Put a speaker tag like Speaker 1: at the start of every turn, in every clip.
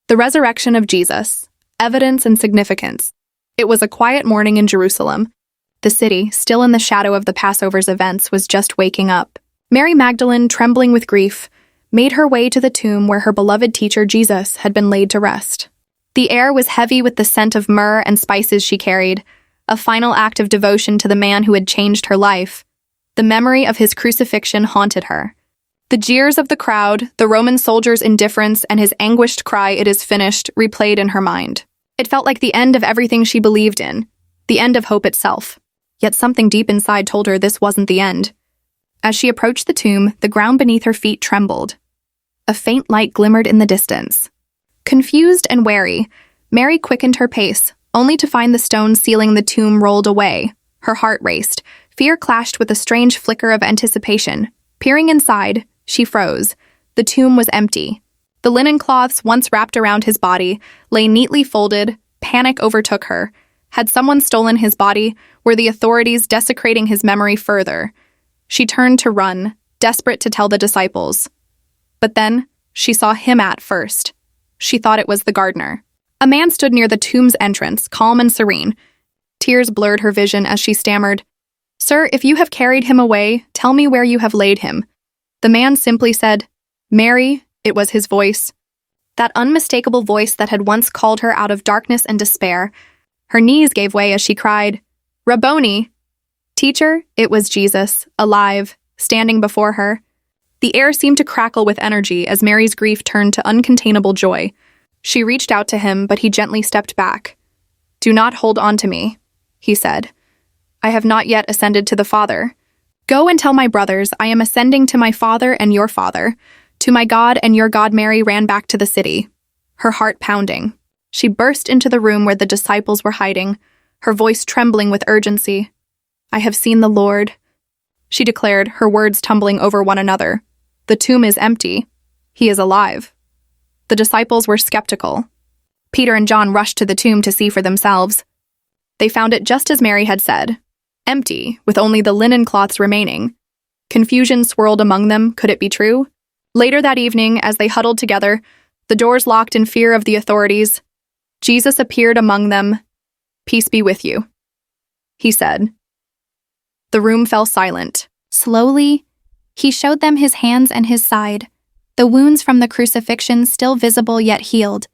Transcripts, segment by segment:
Speaker 1: The resurrection of Jesus, evidence and significance. It was a quiet morning in Jerusalem. The city, still in the shadow of the Passover's events, was just waking up. Mary Magdalene, trembling with grief, made her way to the tomb where her beloved teacher Jesus had been laid to rest. The air was heavy with the scent of myrrh and spices she carried, a final act of devotion to the man who had changed her life. The memory of his crucifixion haunted her. The jeers of the crowd, the Roman soldier's indifference, and his anguished cry, "It is finished," replayed in her mind. It felt like the end of everything she believed in, the end of hope itself. Yet something deep inside told her this wasn't the end. As she approached the tomb, the ground beneath her feet trembled. A faint light glimmered in the distance. Confused and wary, Mary quickened her pace, only to find the stone sealing the tomb rolled away. Her heart raced. Fear clashed with a strange flicker of anticipation. Peering inside, she froze. The tomb was empty. The linen cloths once wrapped around his body lay neatly folded. Panic overtook her. Had someone stolen his body? Were the authorities desecrating his memory further? She turned to run, desperate to tell the disciples. But then, she saw him at first. She thought it was the gardener. A man stood near the tomb's entrance, calm and serene. Tears blurred her vision as she stammered, "Sir, if you have carried him away, tell me where you have laid him." The man simply said, "Mary," it was his voice. That unmistakable voice that had once called her out of darkness and despair. Her knees gave way as she cried, "Rabboni!" Teacher, it was Jesus, alive, standing before her. The air seemed to crackle with energy as Mary's grief turned to uncontainable joy. She reached out to him, but he gently stepped back. "Do not hold on to me," he said. "I have not yet ascended to the Father. Go and tell my brothers I am ascending to my Father and your Father, to my God and your God." Mary ran back to the city, her heart pounding. She burst into the room where the disciples were hiding, her voice trembling with urgency. "I have seen the Lord," she declared, her words tumbling over one another. "The tomb is empty. He is alive." The disciples were skeptical. Peter and John rushed to the tomb to see for themselves. They found it just as Mary had said, empty, with only the linen cloths remaining. Confusion swirled among them. Could it be true? Later that evening, as they huddled together, the doors locked in fear of the authorities, Jesus appeared among them. "Peace be with you," he said. The room fell silent.
Speaker 2: Slowly, he showed them his hands and his side, the wounds from the crucifixion still visible yet healed.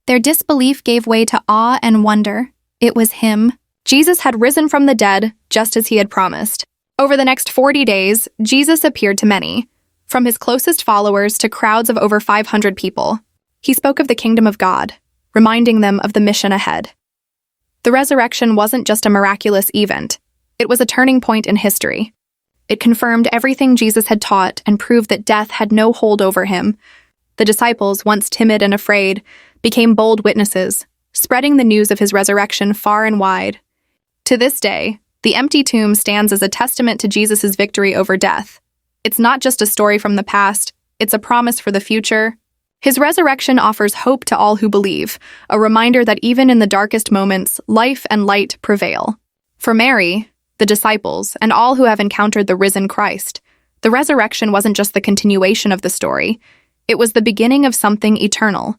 Speaker 2: Their disbelief gave way to awe and wonder. It was him.
Speaker 1: Jesus had risen from the dead, just as he had promised. Over the next 40 days, Jesus appeared to many, from his closest followers to crowds of over 500 people. He spoke of the kingdom of God, reminding them of the mission ahead. The resurrection wasn't just a miraculous event. It was a turning point in history. It confirmed everything Jesus had taught and proved that death had no hold over him. The disciples, once timid and afraid, became bold witnesses, spreading the news of his resurrection far and wide. To this day, the empty tomb stands as a testament to Jesus' victory over death. It's not just a story from the past, it's a promise for the future. His resurrection offers hope to all who believe, a reminder that even in the darkest moments, life and light prevail. For Mary, the disciples, and all who have encountered the risen Christ, the resurrection wasn't just the continuation of the story, it was the beginning of something eternal.